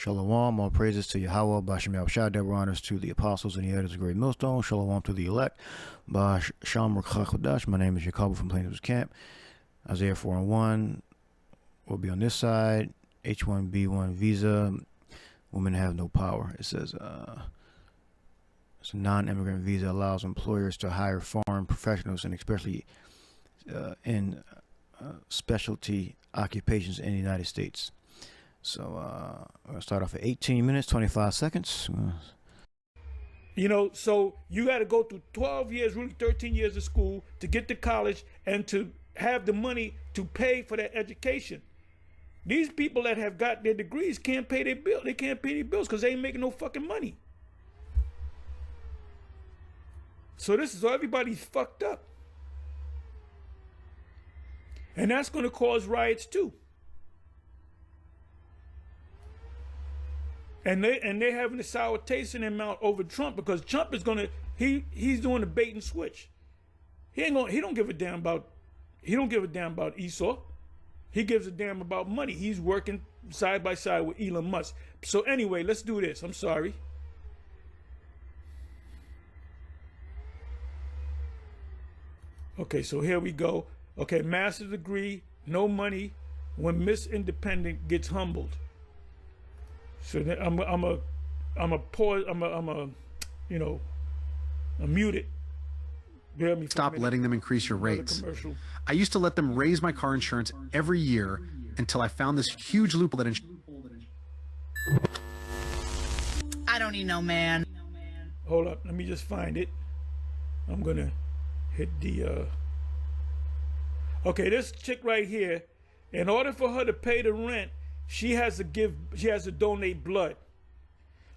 Shalom, all praises to Yahweh, Bashem Yahushua, double honors to the apostles and the elders of Great Millstone. Shalom to the elect. Bash Shalom Rukha. My name is Jacob from Plaintables Camp. Isaiah 4:1 will be on this side. H-1B1 visa. Women have no power. It says it's a non-immigrant visa allows employers to hire foreign professionals and especially in specialty occupations in the United States. So I'll start off at 18 minutes, 25 seconds. You know, so you got to go through 12 years, really 13 years of school to get to college and to have the money to pay for that education. These people that have got their degrees can't pay their bill. They can't pay their bills because they ain't making no fucking money. So everybody's fucked up. And that's going to cause riots too. And they're having a sour taste in their mouth over Trump because Trump is gonna he's doing the bait and switch. He don't give a damn about Esau. He gives a damn about money. He's working side by side with Elon Musk. So anyway, let's do this. I'm sorry. Okay, so here we go. Okay, master's degree, no money when Miss Independent gets humbled. So I'm mute it. Stop letting them increase your rates. I used to let them raise my car insurance every year until I found this huge loophole that I don't need no man. Hold up, let me just find it. I'm gonna hit the okay, this chick right here, in order for her to pay the rent, she has to donate blood.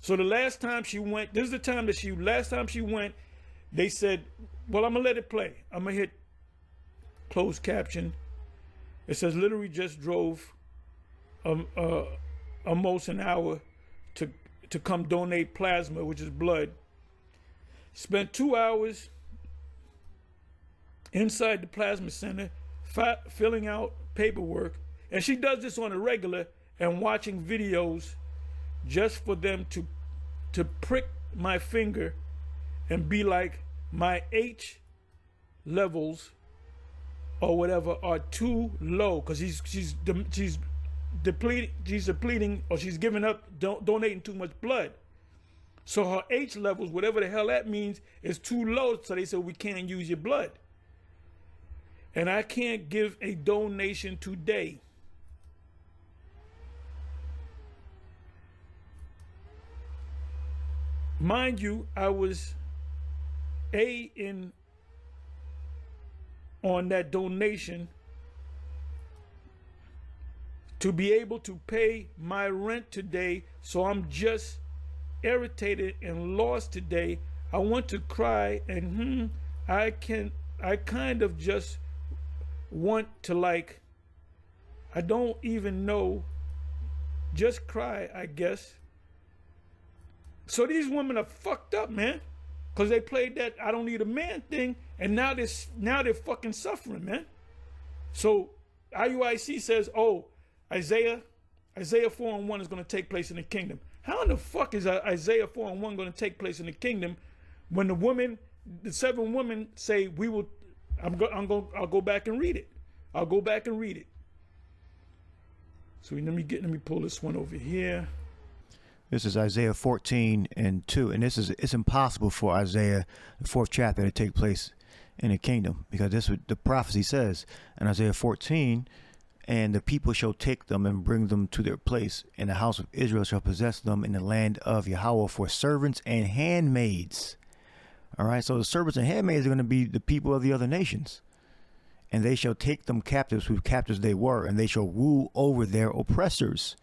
So the last time she went, this is the time that last time she went, they said, well, I'm gonna let it play. I'm gonna hit closed caption. It says literally just drove almost an hour to come donate plasma, which is blood. Spent 2 hours inside the plasma center, filling out paperwork. And she does this on a regular and watching videos just for them to prick my finger and be like, my H levels or whatever are too low because she's depleting or she's giving up donating too much blood. So her H levels, whatever the hell that means, is too low. So they said we can't use your blood. And I can't give a donation today. Mind you, I was in on that donation to be able to pay my rent today. So I'm just irritated and lost today. I want to cry and I kind of just want to, like, I don't even know, just cry, I guess. So these women are fucked up, man, because they played that I don't need a man thing, and now they're fucking suffering, man. So IUIC says, oh, Isaiah 4:1 is going to take place in the kingdom. How in the fuck is Isaiah 4:1 going to take place in the kingdom when the 7 women say we will? I'll go back and read it. I'll go back and read it. So let me pull this one over here. This is Isaiah 14:2, and it's impossible for Isaiah, the 4th chapter, to take place in the kingdom, because this what the prophecy says in Isaiah 14, and the people shall take them and bring them to their place, and the house of Israel shall possess them in the land of Yahweh for servants and handmaids. All right, so the servants and handmaids are going to be the people of the other nations, and they shall take them captives whose captives they were, and they shall rule over their oppressors.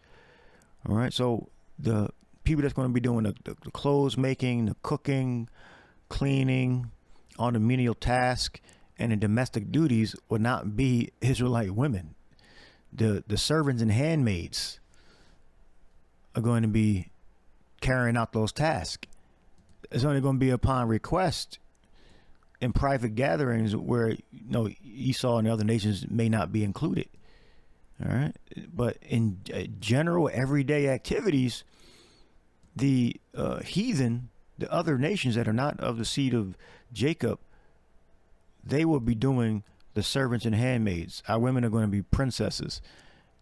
All right, so the people that's going to be doing the clothes making, the cooking, cleaning, all the menial tasks, and the domestic duties would not be Israelite women. The servants and handmaids are going to be carrying out those tasks. It's only going to be upon request in private gatherings where Esau and the other nations may not be included. All right. But in general, everyday activities, the heathen, the other nations that are not of the seed of Jacob, they will be doing the servants and handmaids. Our women are going to be princesses.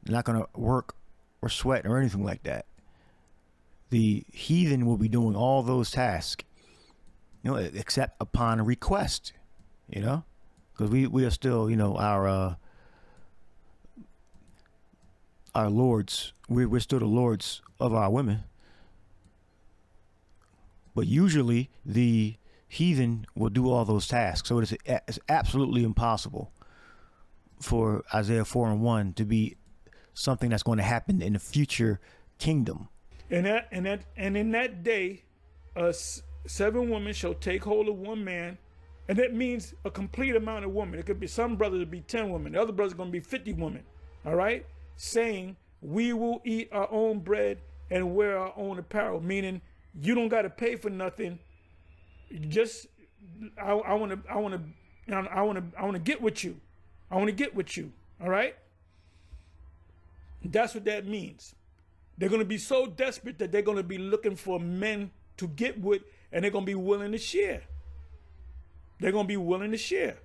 They're not going to work or sweat or anything like that. The heathen will be doing all those tasks, except upon request, because we are still, our lords. We're still the lords of our women. But usually the heathen will do all those tasks. So it's absolutely impossible for Isaiah 4:1 to be something that's going to happen in the future kingdom. And in that day, 7 women shall take hold of one man, and that means a complete amount of women. It could be some brothers would be 10 women, the other brothers are going to be 50 women. All right, saying we will eat our own bread and wear our own apparel, meaning you don't got to pay for nothing. Just I want to get with you. I want to get with you. All right. That's what that means. They're going to be so desperate that they're going to be looking for men to get with, and they're going to be willing to share. They're going to be willing to share.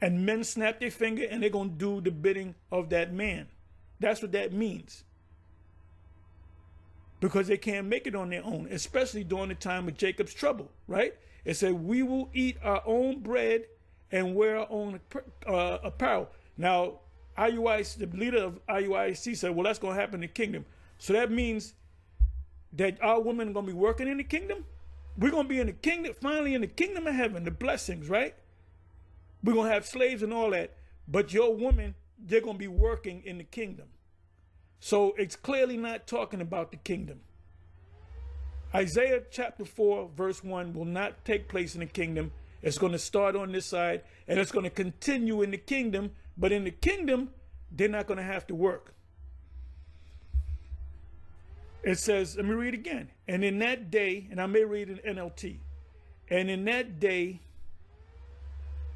And men snap their finger and they're going to do the bidding of that man. That's what that means. Because they can't make it on their own, especially during the time of Jacob's trouble, right? It said, we will eat our own bread and wear our own apparel. Now, IUIC, the leader of IUIC said, well, that's going to happen in the kingdom. So that means that our women are going to be working in the kingdom. We're going to be in the kingdom, finally in the kingdom of heaven, the blessings, right? We're going to have slaves and all that. But your women, they're going to be working in the kingdom. So it's clearly not talking about the kingdom. Isaiah chapter 4, verse 1 will not take place in the kingdom. It's going to start on this side, and it's going to continue in the kingdom. But in the kingdom, they're not going to have to work. It says, let me read again. And in that day, and I may read in NLT, and in that day,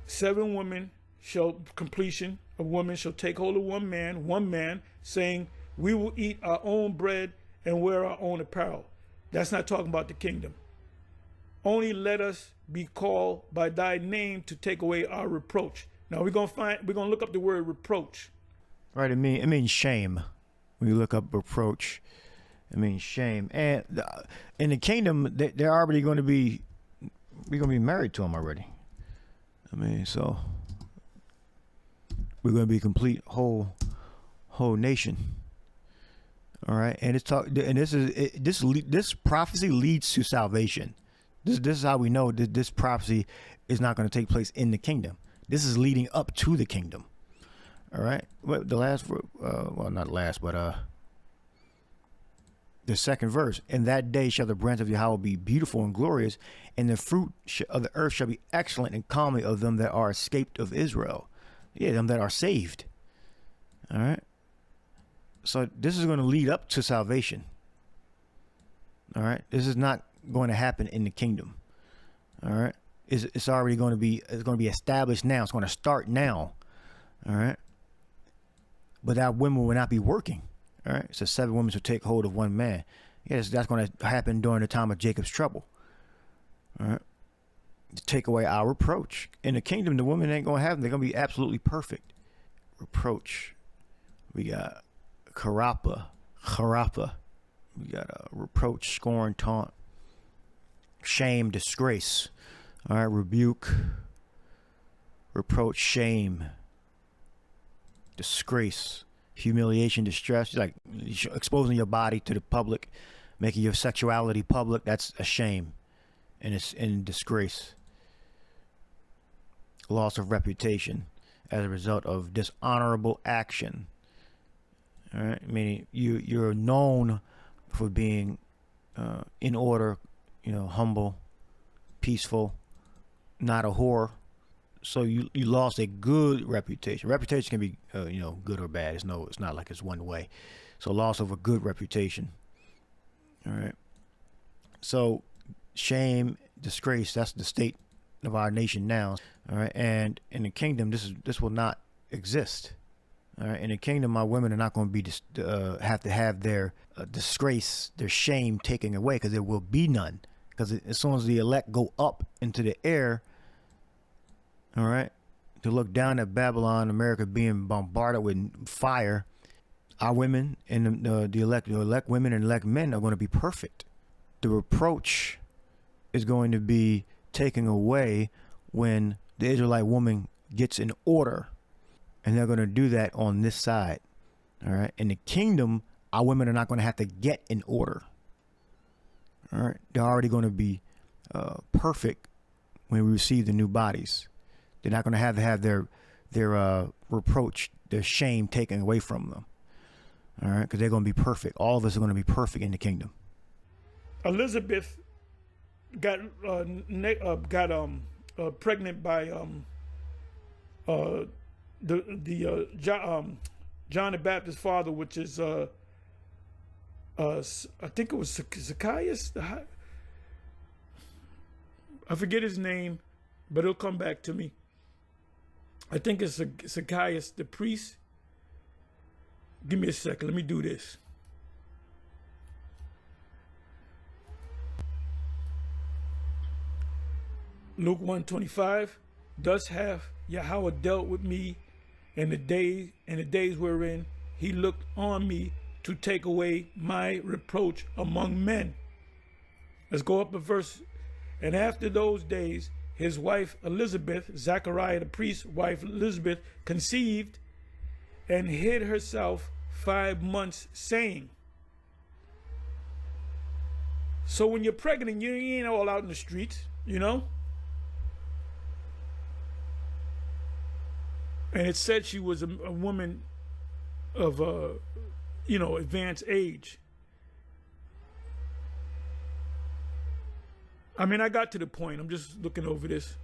7 women shall, completion of women shall take hold of one man, saying, we will eat our own bread and wear our own apparel. That's not talking about the kingdom. Only let us be called by thy name to take away our reproach. Now we're gonna look up the word reproach. Right, it means shame. When you look up reproach, it means shame. And in the kingdom, they're already going to be, we're going to be married to them already. So we're going to be a complete whole nation. All right, and this prophecy leads to salvation. This is how we know that this prophecy is not going to take place in the kingdom. This is leading up to the kingdom. All right. Well, the last, not last, but the second verse. In that day shall the branch of Yahweh be beautiful and glorious, and the fruit of the earth shall be excellent and comely of them that are escaped of Israel. Yeah, them that are saved. All right. So this is going to lead up to salvation. All right. This is not going to happen in the kingdom. All right. It's already going to be, it's going to be established now. It's going to start now. All right. But that women will not be working. All right. So 7 women shall take hold of one man. Yes, that's going to happen during the time of Jacob's trouble. All right. To take away our reproach. In the kingdom, the women ain't going to have them. They're going to be absolutely perfect. Reproach. We got charapa. We got reproach, scorn, taunt, shame, disgrace. All right, rebuke, reproach, shame, disgrace, humiliation, distress. Like exposing your body to the public, making your sexuality public. That's a shame, and it's in disgrace. Loss of reputation as a result of dishonorable action. All right, meaning you're known for being in order, humble, peaceful, not a whore. So you lost a good reputation. Reputation can be good or bad. It's not like it's one way. So loss of a good reputation. All right. So shame, disgrace, that's the state of our nation now. All right. And in the kingdom, this will not exist. All right, in the kingdom, my women are not going to be have to have their disgrace, their shame taken away, because there will be none. Because as soon as the elect go up into the air, all right, to look down at Babylon, America being bombarded with fire, our women and the elect women and elect men are going to be perfect. The reproach is going to be taken away when the Israelite woman gets in order. And they're going to do that on this side. All right. In the kingdom, our women are not going to have to get in order. All right. They're already going to be perfect when we receive the new bodies. They're not going to have their reproach, their shame taken away from them. All right. Because they're going to be perfect. All of us are going to be perfect in the kingdom. Elizabeth got pregnant by John the Baptist's father, which is I think it was Zacchaeus. I forget his name, but it'll come back to me. I think it's Zacchaeus the priest. Give me a second. Let me do this. Luke 1:25. Thus hath Yahweh dealt with me in the days wherein he looked on me to take away my reproach among men. Let's go up a verse. And after those days, his wife Elizabeth, Zachariah the priest's wife Elizabeth, conceived and hid herself 5 months, saying. So when you're pregnant, you ain't all out in the streets, you know? And it said she was a woman of, advanced age. I mean, I got to the point. I'm just looking over this.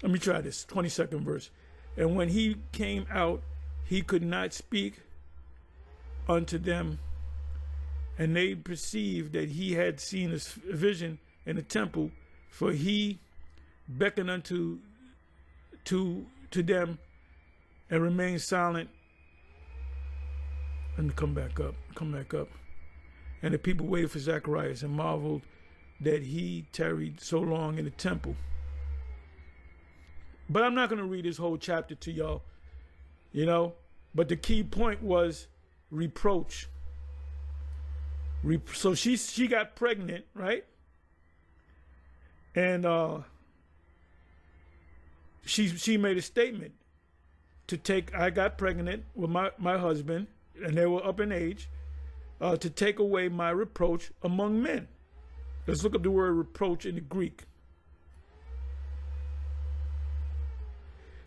Let me try this. 22nd verse. And when he came out, he could not speak unto them. And they perceived that he had seen a vision in the temple, for he beckoned unto to them and remained silent. And come back up. And the people waited for Zacharias and marveled that he tarried so long in the temple. But I'm not going to read this whole chapter to y'all, but the key point was reproach. So she got pregnant, right? And she made a statement I got pregnant with my husband, and they were up in age, to take away my reproach among men. Let's look up the word reproach in the Greek.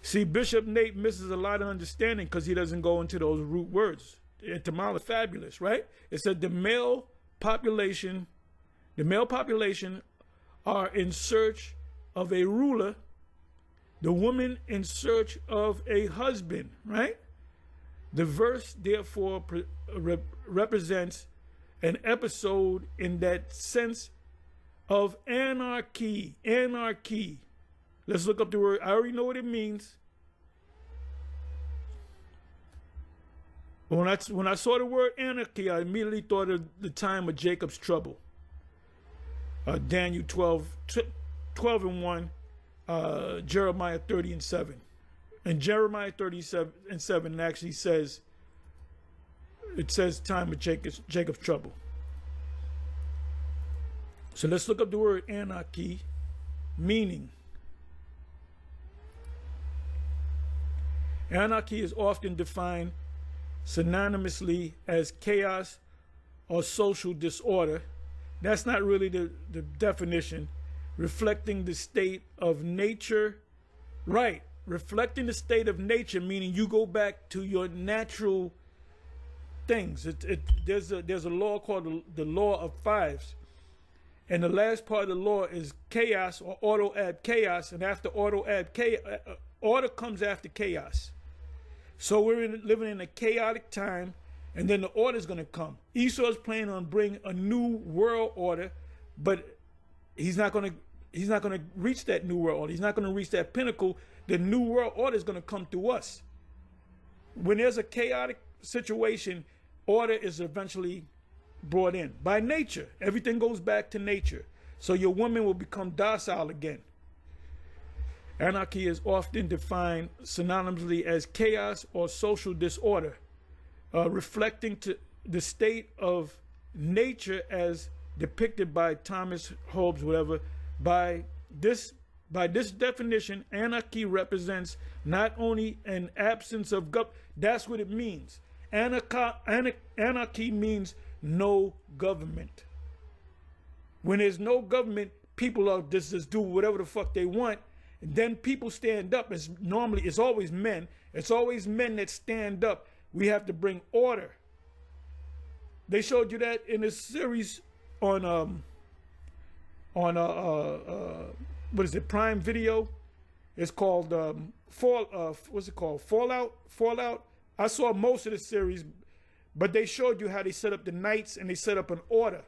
See, Bishop Nate misses a lot of understanding because he doesn't go into those root words. The etymology is fabulous, right? It said the male population are in search of a ruler, the woman in search of a husband, right? The verse, therefore, represents an episode in that sense of anarchy. Let's look up the word. I already know what it means. When I saw the word anarchy, I immediately thought of the time of Jacob's trouble. Daniel 12:1, Jeremiah 30:7. And Jeremiah 30:7 actually says, it says time of Jacob's trouble. So let's look up the word anarchy, meaning. Anarchy is often defined synonymously as chaos or social disorder. That's not really the definition. Reflecting the state of nature, right? Reflecting the state of nature, meaning you go back to your natural things. There's a law called the law of fives. And the last part of the law is chaos or auto add chaos. And after auto add chaos, order comes after chaos. So we're living in a chaotic time, and then the order is going to come. Esau's planning on bringing a new world order, but he's not going to reach that new world order. He's not going to reach that pinnacle. The new world order is going to come through us. when there's a chaotic situation, order is eventually brought in by nature. Everything goes back to nature. So your woman will become docile again. Anarchy is often defined synonymously as chaos or social disorder, reflecting to the state of nature as depicted by Thomas Hobbes, whatever. By this definition, anarchy represents not only an absence of government. That's what it means. Anarchy means no government. When there's no government, people are just do whatever the fuck they want. And then people stand up. It's always men. It's always men that stand up. We have to bring order. They showed you that in a series on what is it, Prime Video? It's called what's it called? Fallout. I saw most of the series, but they showed you how they set up the knights and they set up an order.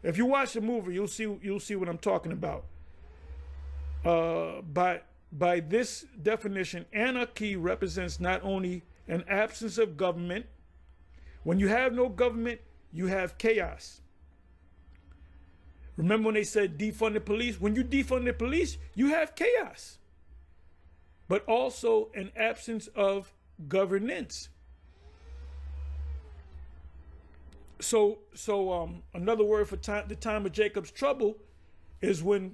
If you watch the movie, you'll see what I'm talking about. By this definition, anarchy represents not only an absence of government. When you have no government, you have chaos. Remember when they said defund the police? When you defund the police, you have chaos. But also an absence of governance. So another word for the time of Jacob's trouble is what's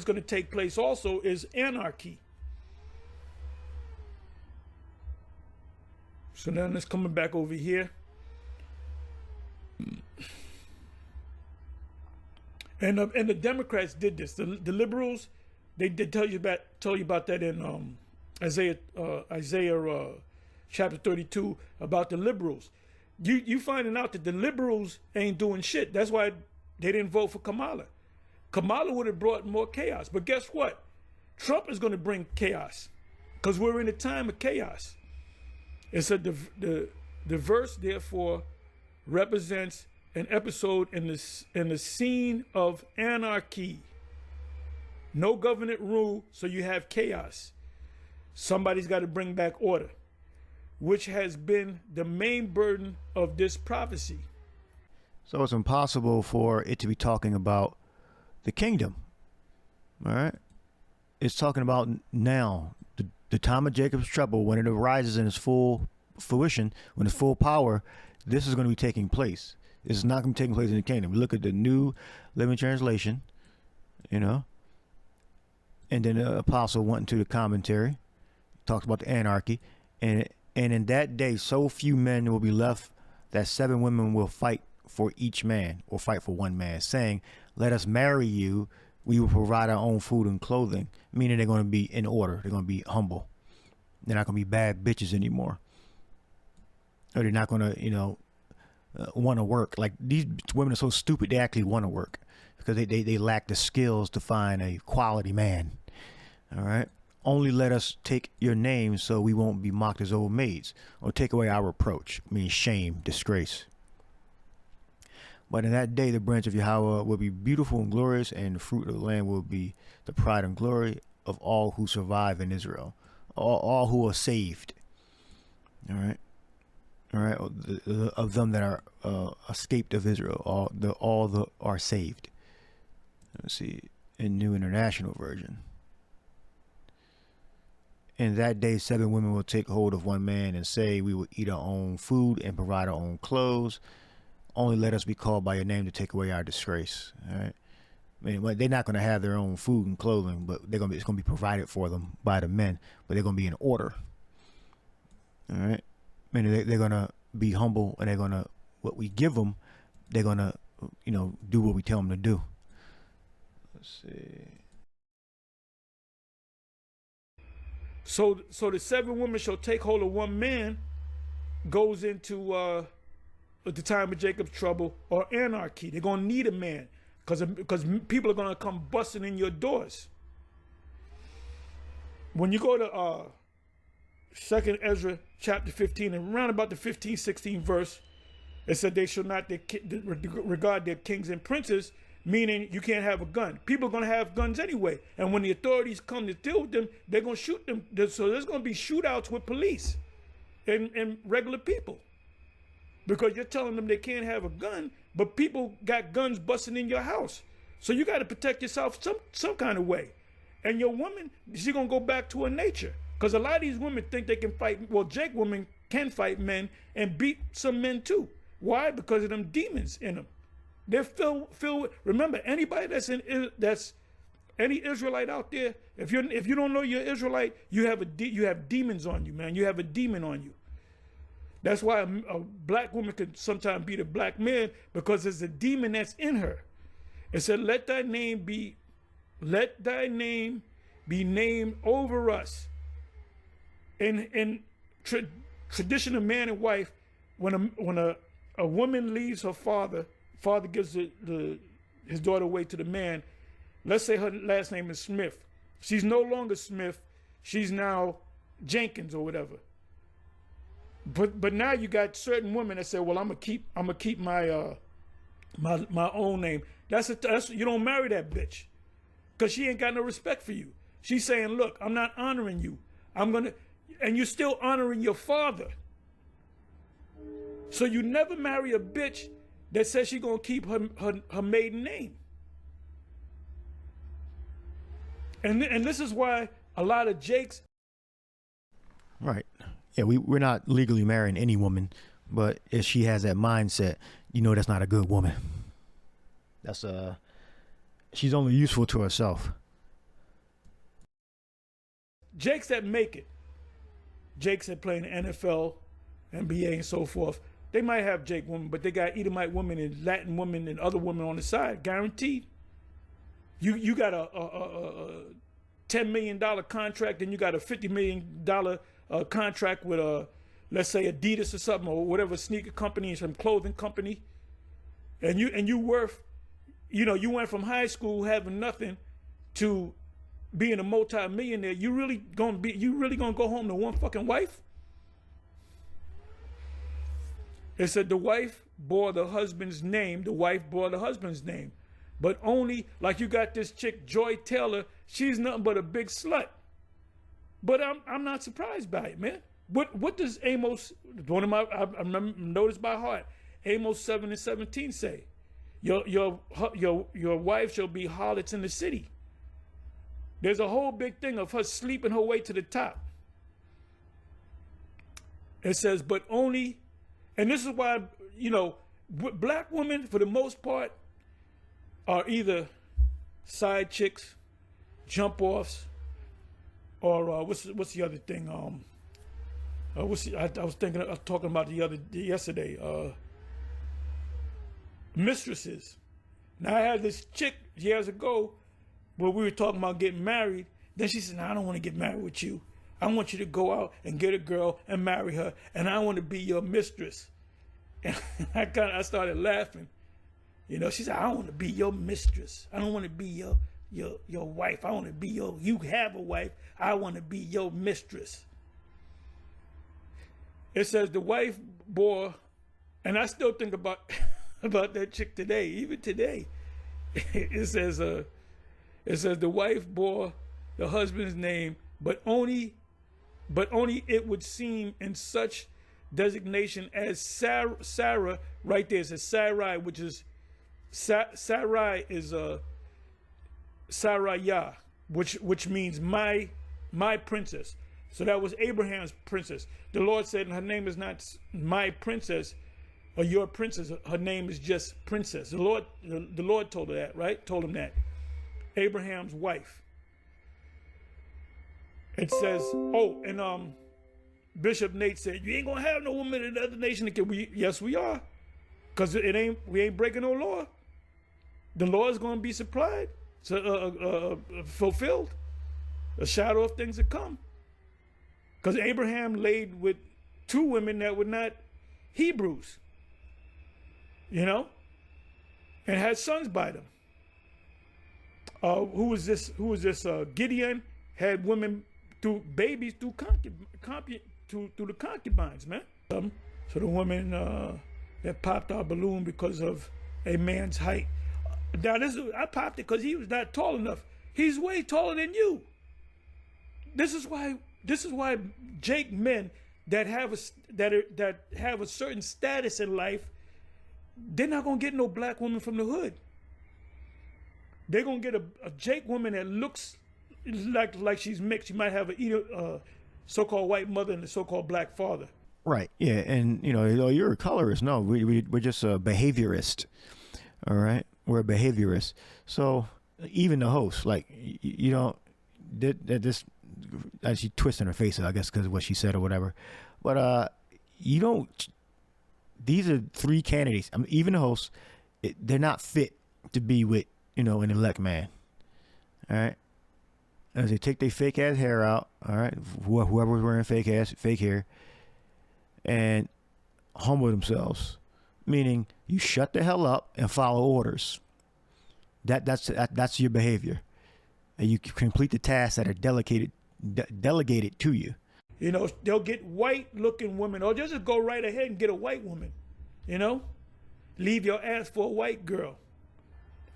gonna take place also is anarchy. So now it's coming back over here. And the Democrats did this. The liberals, they did tell you about that in Isaiah chapter 32 about the liberals. You finding out that the liberals ain't doing shit. That's why they didn't vote for Kamala. Kamala would have brought more chaos. But guess what? Trump is going to bring chaos because we're in a time of chaos. It said the verse therefore represents an episode in the scene of anarchy. No government rule, so you have chaos. Somebody's got to bring back order, which has been the main burden of this prophecy. So it's impossible for it to be talking about the kingdom. All right? It's talking about now, the time of Jacob's trouble, when it arises in its full fruition, when it's full power, this is going to be taking place. This is not going to be taking place in the kingdom. We look at the New Living Translation, and then the apostle went into the commentary, talks about the anarchy, and in that day, so few men will be left that 7 women will fight for each man, or fight for one man, saying, "Let us marry you. We will provide our own food and clothing," meaning they're going to be in order. They're going to be humble. They're not going to be bad bitches anymore. Or they're not going to, want to work. Like, these women are so stupid, they actually want to work because they lack the skills to find a quality man. All right. Only let us take your name so we won't be mocked as old maids, or take away our reproach, meaning shame, disgrace. But in that day, the branch of Yahweh will be beautiful and glorious, and the fruit of the land will be the pride and glory of all who survive in Israel, all who are saved. All right. Of them that are escaped of Israel, all are saved. Let's see, in New International Version. In that day, 7 women will take hold of one man and say, "We will eat our own food and provide our own clothes. Only let us be called by your name to take away our disgrace." All right. I mean, they're not going to have their own food and clothing, but it's going to be provided for them by the men, but they're going to be in order. All right. I mean, they're going to be humble, and they're going to, what we give them, they're going to, do what we tell them to do. Let's see. So the 7 women shall take hold of one man goes into the time of Jacob's trouble, or anarchy. They're going to need a man because people are going to come busting in your doors. When you go to 2nd Ezra chapter 15, and around about the 15, 16 verse, it said they shall not regard their kings and princes, meaning you can't have a gun. People are going to have guns anyway. And when the authorities come to deal with them, they're going to shoot them. So there's going to be shootouts with police and regular people. Because you're telling them they can't have a gun, but people got guns busting in your house. So you got to protect yourself some kind of way. And your woman, she's going to go back to her nature. Because a lot of these women think they can fight. Well, Jake women can fight men and beat some men too. Why? Because of them demons in them. They're filled with, remember, anybody that's any Israelite out there, if you don't know you're Israelite, you have demons on you, man. You have a demon on you. That's why a black woman could sometimes beat a black man, because there's a demon that's in her. It said, let thy name be named over us. In tradition of man and wife, when a woman leaves her father gives his daughter away to the man. Let's say her last name is Smith. She's no longer Smith. She's now Jenkins or whatever. But now you got certain women that say, well, I'm gonna keep my my own name. That's you don't marry that bitch, because she ain't got no respect for you. She's saying, look, I'm not honoring you. And you're still honoring your father. So you never marry a bitch that says she's gonna keep her maiden name. And this is why a lot of Jakes. Right. Yeah, we're not legally marrying any woman, but if she has that mindset, that's not a good woman. That's she's only useful to herself. Jakes that make it, Jakes that play in the NFL, NBA, and so forth, they might have Jake women, but they got Edomite women and Latin women and other women on the side, guaranteed. You got a $10 million contract, and you got a $50 million contract with let's say Adidas or something, or whatever sneaker company, some clothing company, and you worth, you went from high school having nothing to being a multi-millionaire. You really gonna go home to one fucking wife? It said the wife bore the husband's name. The wife bore the husband's name, but only, like, you got this chick Joy Taylor. She's nothing but a big slut. But I'm not surprised by it, man. What does Amos, one of my, I noticed by heart, Amos 7:17 say? Your wife shall be harlots in the city. There's a whole big thing of her sleeping her way to the top. It says, but only, and this is why, black women, for the most part, are either side chicks, jump offs, or what's the other thing? I was talking about yesterday. Mistresses. Now, I had this chick years ago where we were talking about getting married. Then she said, "No, I don't want to get married with you. I want you to go out and get a girl and marry her, and I want to be your mistress." And I started laughing. She said, "I don't want to be your mistress. I don't want to be your wife. I want to be you have a wife. I want to be your mistress." It says the wife bore, and I still think about that chick today, even today. It says the wife bore the husband's name, but only it would seem in such designation as Sarah. Right there, it says Sarai, which is Sarai is Saraya, which means my princess. So that was Abraham's princess. The Lord said, her name is not my princess or your princess. Her name is just princess. The Lord told her that, right? Told him that. Abraham's wife. It says, and Bishop Nate said, you ain't gonna have no woman in another nation. Yes, we are. Because we ain't breaking no law. The law is gonna be supplied, fulfilled. A shadow of things to come. Because Abraham laid with two women that were not Hebrews, and had sons by them. Who was this? Gideon had women through babies through the concubines, man. So the woman that popped our balloon because of a man's height. Now I popped it because he was not tall enough. He's way taller than you. This is why Jake men that have a certain status in life, they're not gonna get no black woman from the hood. They're gonna get a Jake woman that looks like she's mixed. She might have a so-called white mother and a so-called black father. Right. Yeah. And you're a colorist. No, we're just a behaviorist. All right. We're a behaviorist. So even the host, like, this, as she twisting her face, I guess, because of what she said or whatever. But these are three candidates. I mean, even the hosts, they're not fit to be with, an elect man. All right. As they take their fake ass hair out, all right, whoever's wearing fake hair, and humble themselves, meaning you shut the hell up and follow orders. That's your behavior, and you complete the tasks that are delegated to you. They'll get white-looking women, or just go right ahead and get a white woman. Leave your ass for a white girl.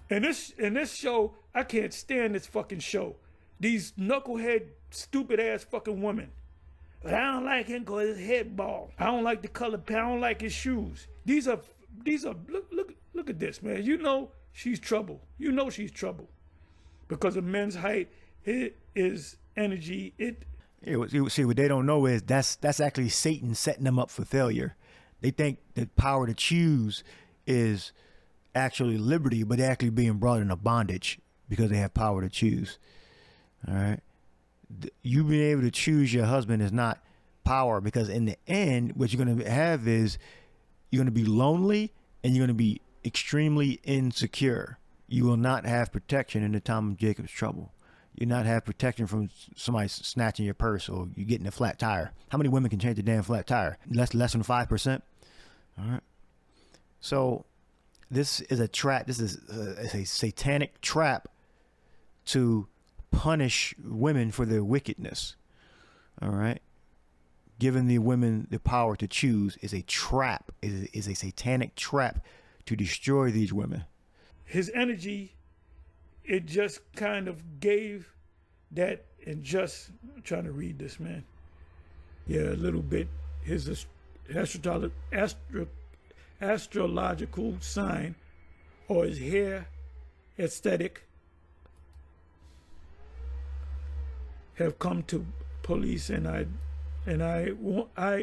And this show, I can't stand this fucking show. These knucklehead, stupid-ass fucking women. But I don't like him because his head bald. I don't like the color. I don't like his shoes. These are. Look at this, man. She's trouble. She's trouble because of men's height. It is energy. See, what they don't know is that's actually Satan setting them up for failure. They think the power to choose is actually liberty, but they're actually being brought into bondage because they have power to choose. All right. You being able to choose your husband is not power, because in the end, what you're going to have is you're going to be lonely and you're going to be extremely insecure. You will not have protection in the time of Jacob's trouble. You'll not have protection from somebody snatching your purse or you getting a flat tire. How many women can change a damn flat tire? Less than 5%. All right. So this is a trap. This is a satanic trap to punish women for their wickedness. All right. Giving the women the power to choose is a trap, is a satanic trap to destroy these women. His energy, it just kind of gave that, and just, I'm trying to read this, man. Yeah, a little bit. His astrological sign, or his hair aesthetic, have come to police, and I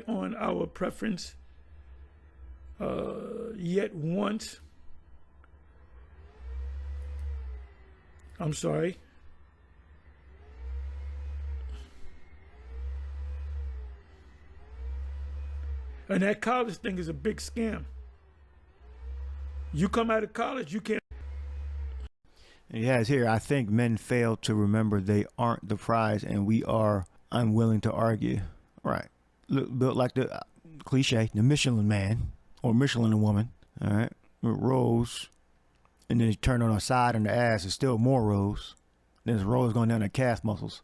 on our preference yet once. I'm sorry. And that college thing is a big scam. You come out of college, you can't. He has here, I think men fail to remember they aren't the prize and we are unwilling to argue. Right. Built like the cliche, the Michelin man or Michelin woman. All right. With rows. And then he turned on her side and the ass is still more rows. There's rows going down the calf muscles.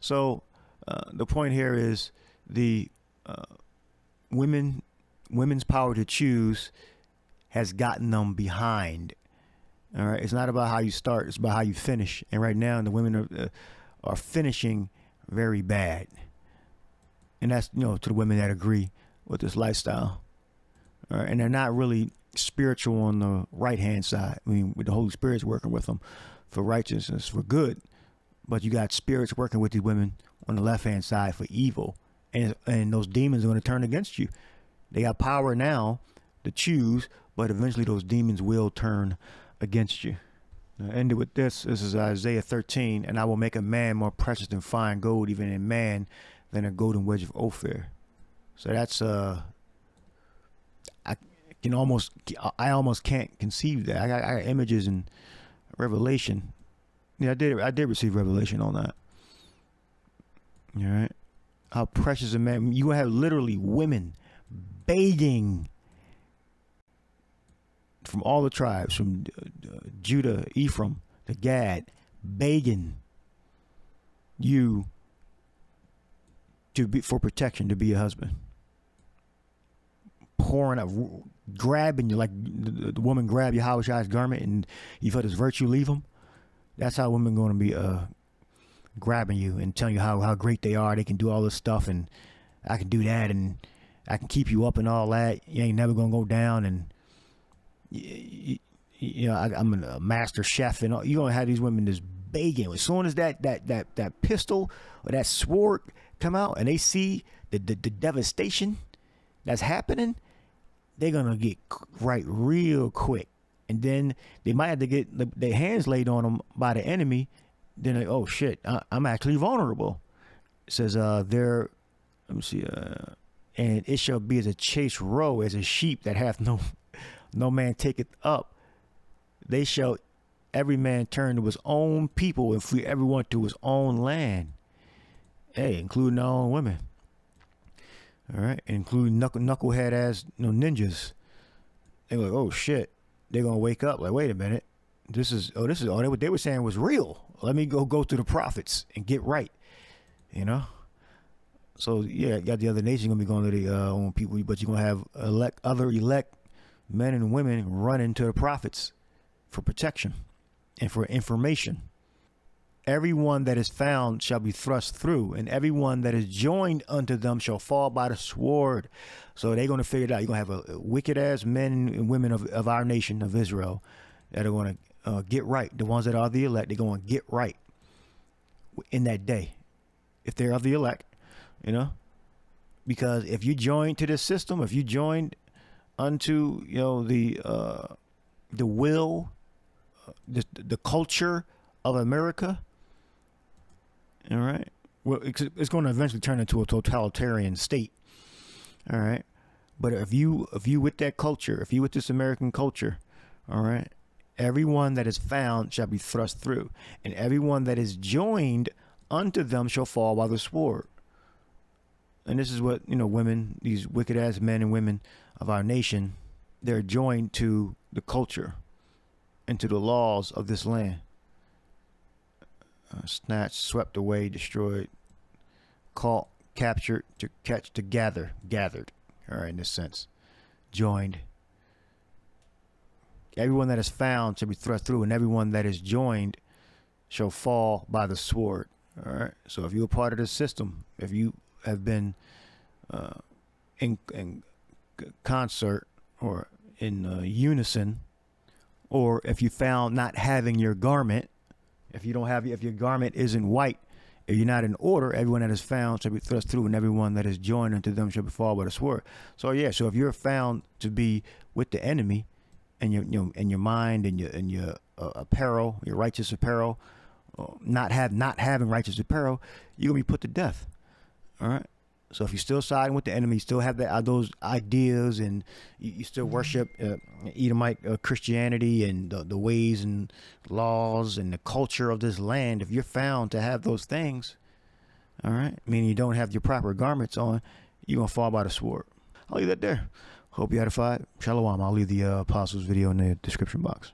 So the point here is the women's power to choose has gotten them behind. All right, it's not about how you start; it's about how you finish. And right now, the women are finishing very bad, and that's to the women that agree with this lifestyle. All right, and they're not really spiritual on the right hand side. I mean, with the Holy Spirit's working with them for righteousness, for good, but you got spirits working with these women on the left hand side for evil, and those demons are going to turn against you. They got power now to choose, but eventually those demons will turn against you. I ended with this. This is Isaiah 13. And I will make a man more precious than fine gold, even a man than a golden wedge of Ophir. So that's I almost can't conceive that. I got images in Revelation. Yeah, I did receive revelation on that. All right, how precious a man. You have literally women begging from all the tribes, from Judah, Ephraim, to Gad, begging you for protection, to be a husband. Pouring out, grabbing you, like the woman grab your Hawashai's garment and you feel this virtue leave them. That's how women going to be grabbing you and telling you how great they are. They can do all this stuff, and I can do that, and I can keep you up and all that. You ain't never going to go down, and you know, I'm a master chef, and you're going to have these women just begging. As soon as that pistol or that sword come out and they see the devastation that's happening, they're going to get right real quick. And then they might have to get their hands laid on them by the enemy. Then they, oh shit, I'm actually vulnerable. It says there, let me see, and it shall be as a chased roe, as a sheep that hath no man taketh up. They shall every man turn to his own people and flee everyone to his own land. Hey, including our own women. All right, including knucklehead ass ninjas. They're like, oh shit. They're gonna wake up like, wait a minute. This is what they were saying was real. Let me go to the prophets and get right. You know? So yeah, you got the other nation gonna be going to the own people, but you're gonna have other elect men and women running to the prophets for protection and for information. Everyone that is found shall be thrust through, and everyone that is joined unto them shall fall by the sword. So they're going to figure it out. You're going to have a wicked ass men and women of our nation, of Israel, that are going to get right. The ones that are the elect, they're going to get right in that day. If they're of the elect, you know, because if you join to this system, if you joined unto, you know, the will, the culture of America, all right, well, it's going to eventually turn into a totalitarian state. All right, but if you with that culture, if you with this American culture, all right, everyone that is found shall be thrust through, and everyone that is joined unto them shall fall by the sword. And this is what, you know, women, these wicked ass men and women of our nation, they're joined to the culture and to the laws of this land. Snatched, swept away, destroyed, caught, captured, to catch, to gathered. All right, in this sense, joined. Everyone that is found shall be thrust through, and everyone that is joined shall fall by the sword. All right. So if you're a part of this system, if you have been in concert or in unison, or if you found not having your garment, if your garment isn't white, if you're not in order, everyone that is found shall be thrust through, and everyone that is joined unto them shall be fall by the sword. So yeah, so if you're found to be with the enemy, and your mind and your apparel, your righteous apparel, not having righteous apparel, you're gonna be put to death. All right. So if you're still siding with the enemy, you still have those ideas, and you still worship Edomite Christianity and the ways and laws and the culture of this land, if you're found to have those things, all right, meaning you don't have your proper garments on, you're going to fall by the sword. I'll leave that there. Hope you edified. Shalom. I'll leave the apostles video in the description box.